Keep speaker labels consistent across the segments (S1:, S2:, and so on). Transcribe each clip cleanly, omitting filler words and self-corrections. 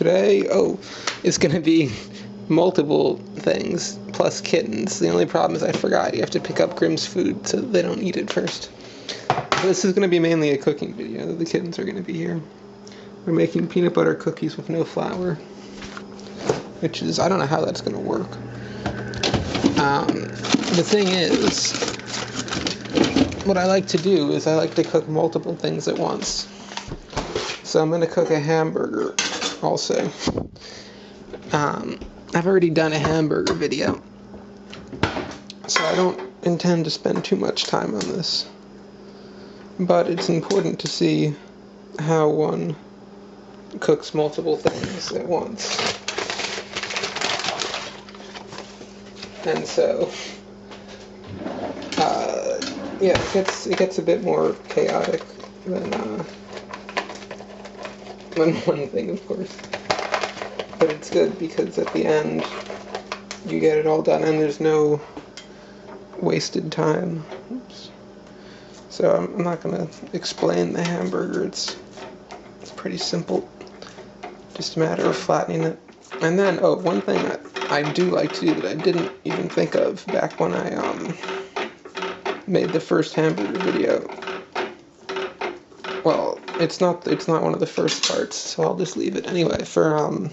S1: today, it's gonna be multiple things plus kittens. The only problem is I forgot you have to pick up Grimm's food so they don't eat it first. So this is gonna be mainly a cooking video. The kittens are gonna be here. We're making peanut butter cookies with no flour, which is, I don't know how that's gonna work. The thing is, what I like to do is I like to cook multiple things at once. So I'm going to cook a hamburger also. I've already done a hamburger video, so I don't intend to spend too much time on this. But it's important to see how one cooks multiple things at once. And so, yeah, it gets a bit more chaotic than one thing, of course. But it's good because at the end, you get it all done and there's no wasted time. Oops. So I'm not going to explain the hamburger. It's pretty simple. Just a matter of flattening it. And then, one thing that I do like to do that I didn't even think of back when I made the first hamburger video. Well, it's not one of the first parts, so I'll just leave it anyway. For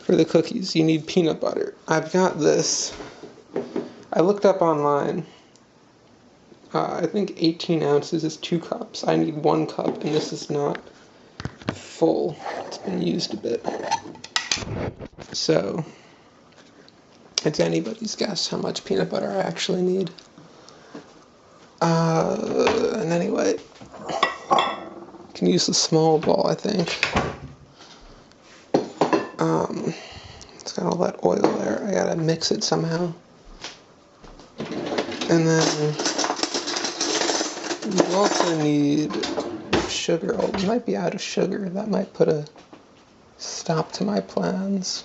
S1: the cookies, you need peanut butter. I've got this. I looked up online. I think 18 ounces is 2 cups. I need 1 cup, and this is not full. It's been used a bit. So, it's anybody's guess how much peanut butter I actually need. And anyway, you can use the small ball, I think. It's got all that oil there. I gotta mix it somehow. And then you also need sugar. Oh, we might be out of sugar. That might put a stop to my plans.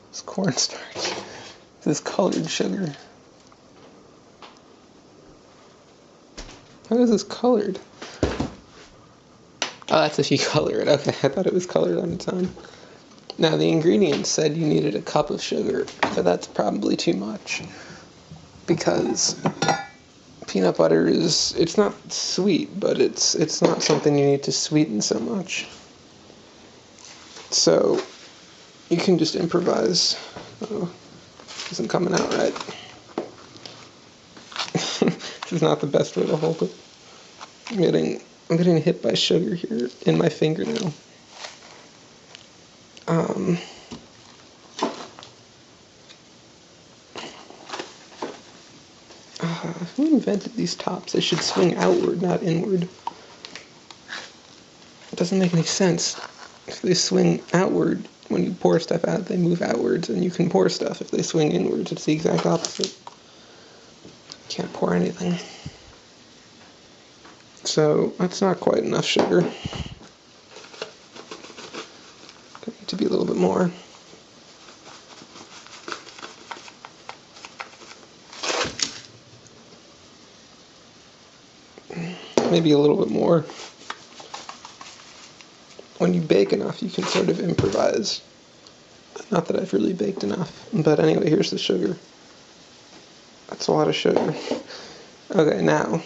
S1: It's cornstarch. This is colored sugar. How is this colored? Oh, that's if you color it. Okay, I thought it was colored on its own. Now, the ingredients said you needed a cup of sugar, but that's probably too much. Because peanut butter it's not sweet, but it's not something you need to sweeten so much. So, you can just improvise. Oh, isn't coming out right. This is not the best way to hold it. I'm getting hit by sugar here in my fingernail. Who invented these tops? They should swing outward, not inward. It doesn't make any sense. If they swing outward, when you pour stuff out, they move outwards, and you can pour stuff. If they swing inwards, it's the exact opposite. Can't pour anything. So, that's not quite enough sugar. Need to be a little bit more. Maybe a little bit more. When you bake enough, you can sort of improvise. Not that I've really baked enough. But anyway, here's the sugar. That's a lot of sugar. Okay, now,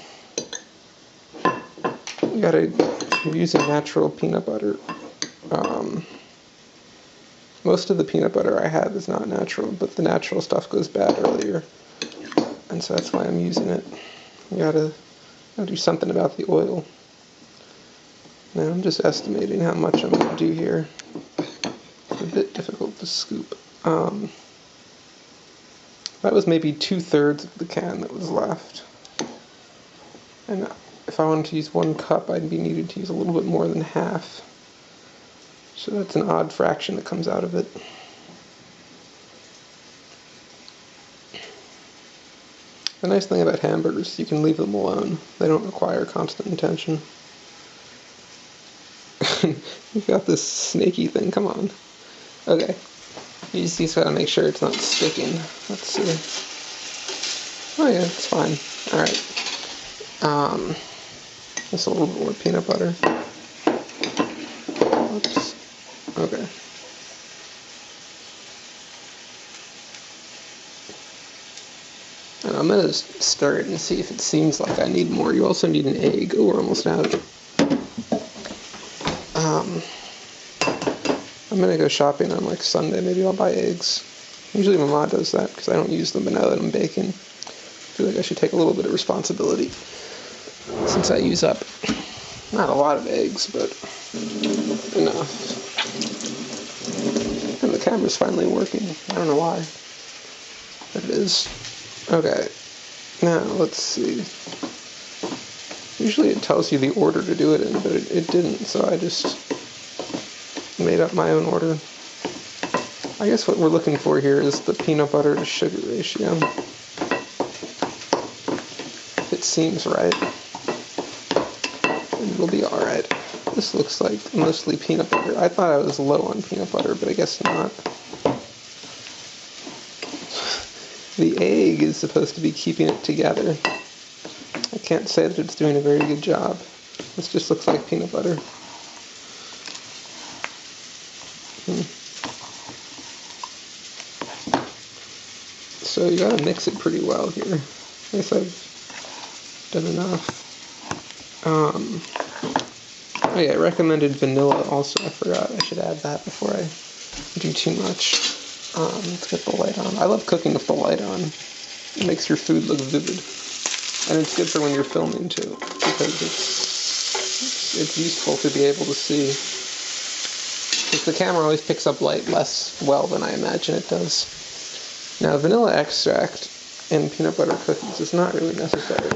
S1: you gotta use a natural peanut butter. Most of the peanut butter I have is not natural, but the natural stuff goes bad earlier. And so that's why I'm using it. You gotta do something about the oil. Now I'm just estimating how much I'm gonna do here. It's a bit difficult to scoop. That was maybe 2/3 of the can that was left. And if I wanted to use 1 cup, I'd be needed to use a little bit more than half. So that's an odd fraction that comes out of it. The nice thing about hamburgers, you can leave them alone. They don't require constant attention. You've got this snaky thing, come on. Okay. You just gotta make sure it's not sticking. Let's see. Oh yeah, it's fine. Alright. Just a little bit more peanut butter. Oops. Okay. And I'm going to stir it and see if it seems like I need more. You also need an egg. Oh, we're almost out. I'm going to go shopping on like Sunday. Maybe I'll buy eggs. Usually my mom does that because I don't use them, but now that I'm baking, I feel like I should take a little bit of responsibility since I use up not a lot of eggs, but enough. And the camera's finally working. I don't know why, but it is. Okay, now let's see. Usually it tells you the order to do it in, but it didn't, so I just made up my own order. I guess what we're looking for here is the peanut butter to sugar ratio. If it seems right, then it'll be alright. This looks like mostly peanut butter. I thought I was low on peanut butter, but I guess not. The egg is supposed to be keeping it together. I can't say that it's doing a very good job. This just looks like peanut butter. So you gotta mix it pretty well here. I guess I've done enough. Oh yeah, I recommended vanilla also. I forgot. I should add that before I do too much. Let's get the light on. I love cooking with the light on. It makes your food look vivid. And it's good for when you're filming too, because it's useful to be able to see. Because the camera always picks up light less well than I imagine it does. Now, vanilla extract in peanut butter cookies is not really necessary.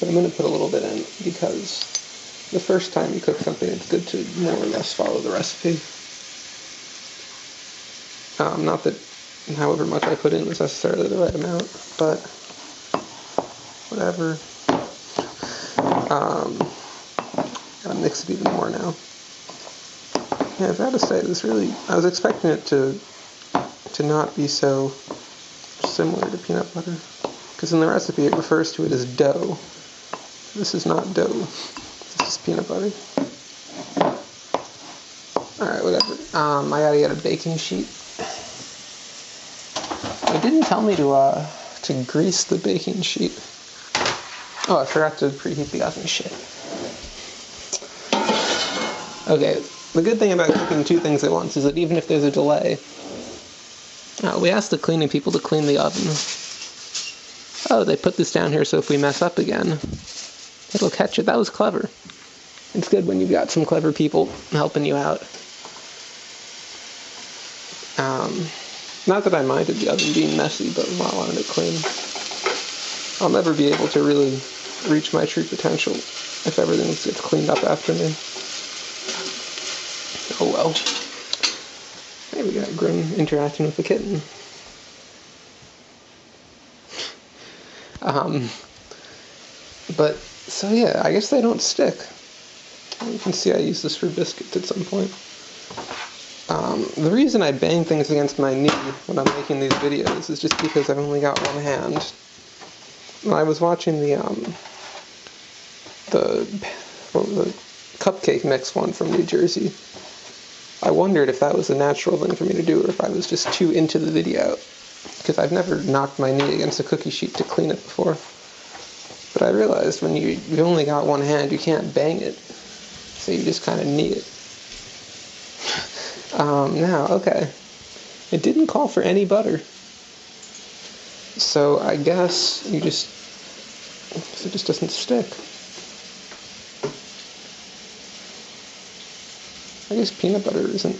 S1: But I'm going to put a little bit in because the first time you cook something, it's good to more or less follow the recipe. Not that however much I put in is necessarily the right amount, but whatever. Gotta mix it even more now. Yeah, I've got to say, this really, I was expecting it to not be so similar to peanut butter, because in the recipe it refers to it as dough. This is not dough, this is peanut butter. Alright, whatever. I gotta get a baking sheet. It didn't tell me to grease the baking sheet. Oh, I forgot to preheat the oven. Shit. Okay, the good thing about cooking two things at once is that even if there's a delay, we asked the cleaning people to clean the oven. Oh, they put this down here so if we mess up again, it'll catch it. That was clever. It's good when you've got some clever people helping you out. Not that I minded the oven being messy, but I wanted it clean. I'll never be able to really reach my true potential if everything gets cleaned up after me. Oh well. Hey, we got Grim interacting with the kitten. But, so yeah, I guess they don't stick. You can see I use this for biscuits at some point. The reason I bang things against my knee when I'm making these videos is just because I've only got one hand. When I was watching the cupcake mix one from New Jersey, I wondered if that was a natural thing for me to do or if I was just too into the video, because I've never knocked my knee against a cookie sheet to clean it before. But I realized when you've only got one hand, you can't bang it, so you just kind of knee it. Now, okay, it didn't call for any butter, so I guess it just doesn't stick. I guess peanut butter isn't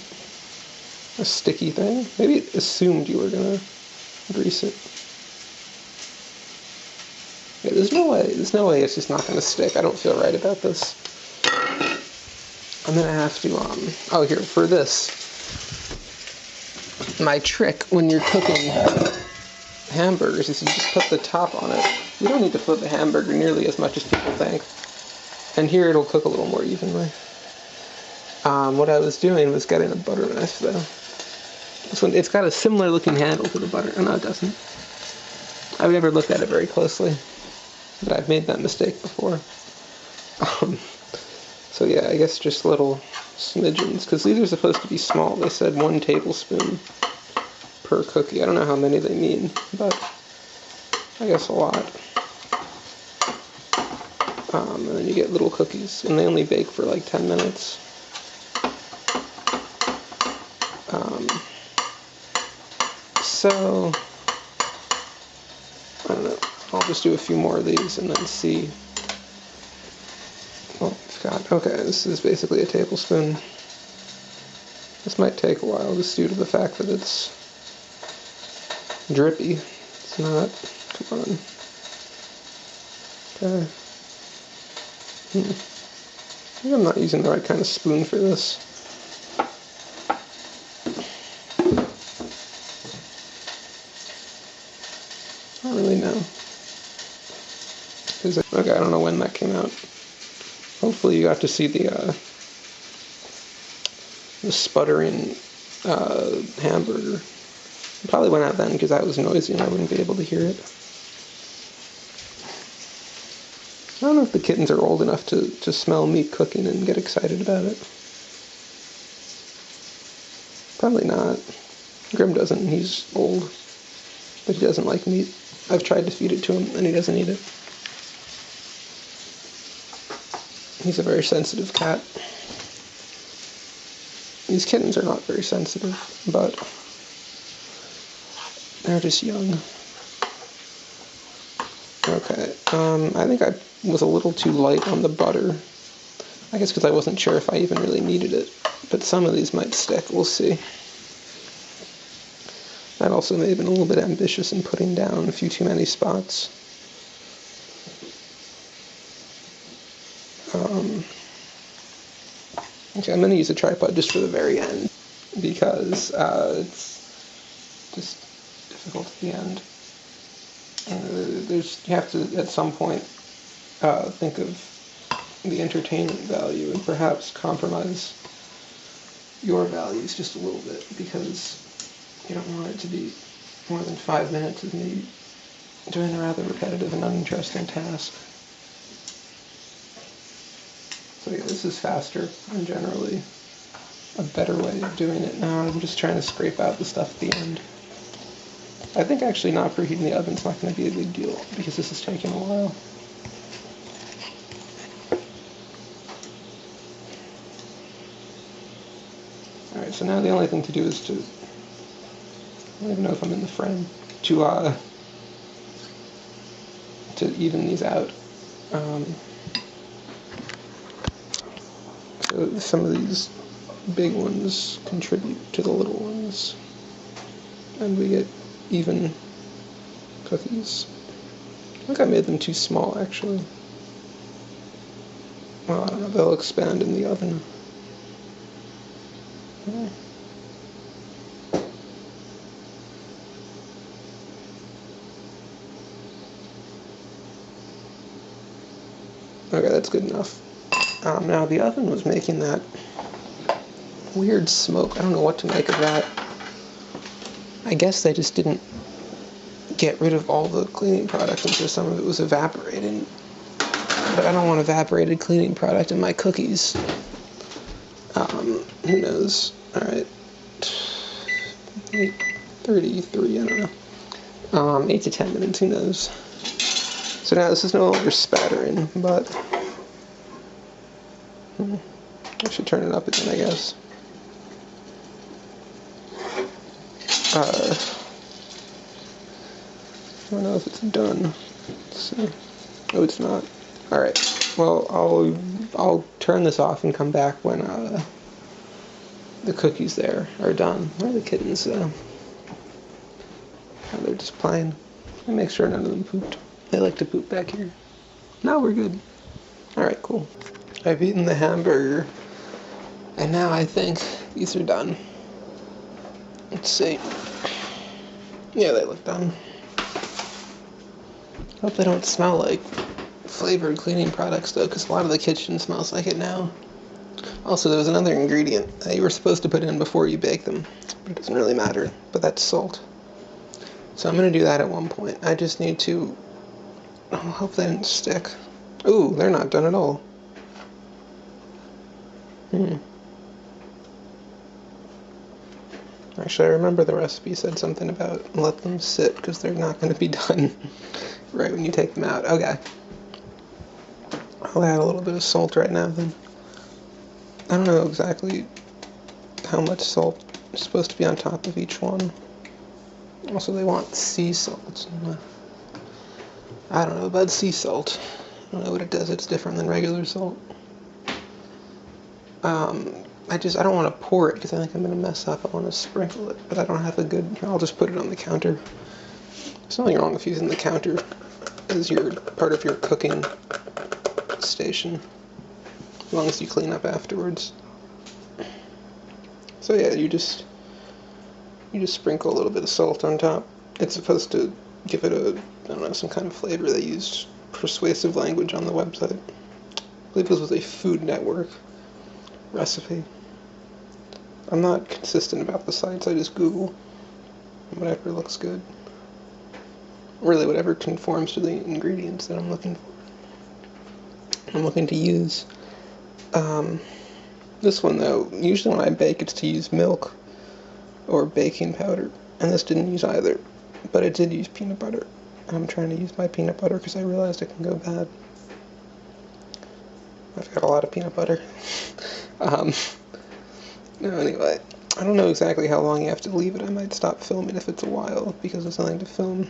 S1: a sticky thing. Maybe it assumed you were gonna grease it. Yeah, there's no way it's just not gonna stick. I don't feel right about this. I'm gonna have to, oh, here, for this, my trick when you're cooking hamburgers is you just put the top on it. You don't need to flip the hamburger nearly as much as people think. And here it'll cook a little more evenly. What I was doing was getting a butter knife, though. This one, it's got a similar looking handle to the butter. Oh, no, it doesn't. I've never looked at it very closely, but I've made that mistake before. Um, so yeah, I guess just little smidgens, because these are supposed to be small. They said 1 tablespoon per cookie. I don't know how many they mean, but I guess a lot. And then you get little cookies, and they only bake for like 10 minutes. So, I don't know, I'll just do a few more of these and then see. Oh, okay, this is basically a tablespoon. This might take a while just due to the fact that it's drippy. It's not, come on. Okay. Maybe I'm not using the right kind of spoon for this. I don't really know. Okay, I don't know when that came out. Hopefully you got to see the sputtering hamburger. It probably went out then because that was noisy and I wouldn't be able to hear it. I don't know if the kittens are old enough to smell meat cooking and get excited about it. Probably not. Grim doesn't. He's old. But he doesn't like meat. I've tried to feed it to him and he doesn't eat it. He's a very sensitive cat. These kittens are not very sensitive, but they're just young. Okay, I think I was a little too light on the butter. I guess because I wasn't sure if I even really needed it. But some of these might stick, we'll see. I also may have been a little bit ambitious in putting down a few too many spots. Okay, I'm going to use a tripod just for the very end, because it's just difficult at the end. You have to, at some point, think of the entertainment value and perhaps compromise your values just a little bit, because you don't want it to be more than 5 minutes of me doing a rather repetitive and uninteresting task. So yeah, this is faster and generally a better way of doing it now. I'm just trying to scrape out the stuff at the end. I think actually not preheating the oven's not going to be a big deal because this is taking a while. Alright, so now the only thing to do is to, I don't even know if I'm in the frame, to even these out. So some of these big ones contribute to the little ones, and we get even cookies. I think I made them too small, actually. Well, I don't know, they'll expand in the oven. Okay, that's good enough. Now the oven was making that weird smoke. I don't know what to make of that. I guess they just didn't get rid of all the cleaning product, and so some of it was evaporating. But I don't want evaporated cleaning product in my cookies. Who knows? Alright. 8:33, I don't know. 8 to 10 minutes, who knows? So now this is no longer spattering, but I should turn it up again, I guess. I don't know if it's done. Let's see. Oh, it's not. Alright. Well, I'll turn this off and come back when the cookies there are done. Where are the kittens, though? Oh, they're just playing. I make sure none of them pooped. They like to poop back here. No, we're good. Alright, cool. I've eaten the hamburger, and now I think these are done. Let's see. Yeah, they look done. Hope they don't smell like flavored cleaning products, though, because a lot of the kitchen smells like it now. Also, there was another ingredient that you were supposed to put in before you bake them, but it doesn't really matter, but that's salt. So I'm going to do that at one point. I just need to... I hope they didn't stick. Ooh, they're not done at all. Actually, I remember the recipe said something about let them sit because they're not going to be done right when you take them out. Okay. I'll add a little bit of salt right now then. I don't know exactly how much salt is supposed to be on top of each one. Also, they want sea salt. I don't know about sea salt. I don't know what it does. It's different than regular salt. I don't want to pour it because I think I'm going to mess up. I want to sprinkle it, but I don't have a good... I'll just put it on the counter. There's nothing wrong with using the counter as your part of your cooking station, as long as you clean up afterwards. So yeah, you just sprinkle a little bit of salt on top. It's supposed to give it a, I don't know, some kind of flavor. They used persuasive language on the website. I believe this was a Food Network recipe. I'm not consistent about the sites, I just Google whatever looks good. Really, whatever conforms to the ingredients that I'm looking for. I'm looking to use this one though. Usually when I bake, it's to use milk or baking powder, and this didn't use either, but it did use peanut butter. I'm trying to use my peanut butter because I realized it can go bad. I've got a lot of peanut butter. No, anyway, I don't know exactly how long you have to leave it. I might stop filming if it's a while because there's nothing to film.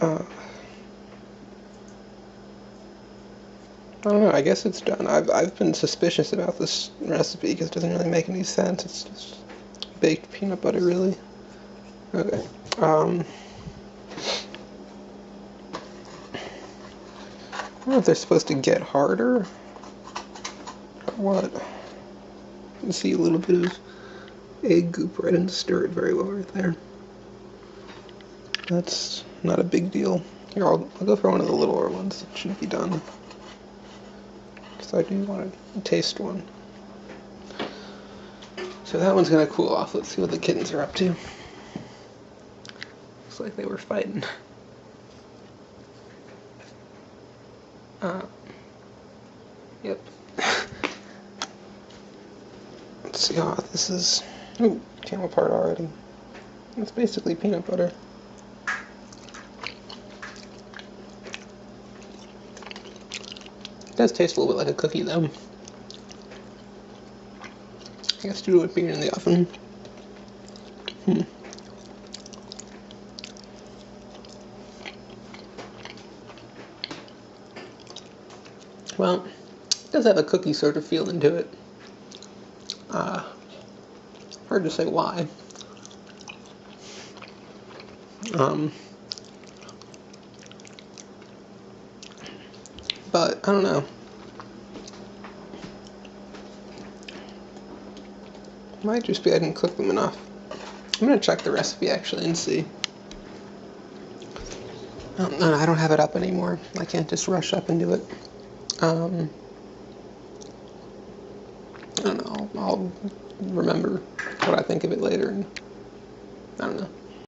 S1: I don't know, I guess it's done. I've been suspicious about this recipe because it doesn't really make any sense. It's just baked peanut butter, really. Okay. I don't know if they're supposed to get harder or what. You can see a little bit of egg goop. I didn't stir it very well right there. That's not a big deal. Here, I'll go for one of the littler ones. It should be done. Because I do want to taste one. So that one's going to cool off. Let's see what the kittens are up to. Looks like they were fighting. Yep. Let's see, this is... Ooh, came apart already. It's basically peanut butter. It does taste a little bit like a cookie, though. I guess due to it being in the oven. Well, it does have a cookie sort of feeling to it. Hard to say why. But, I don't know. Might just be I didn't cook them enough. I'm gonna check the recipe actually and see. No, I don't have it up anymore. I can't just rush up and do it. I don't know. I'll remember what I think of it later. And I don't know.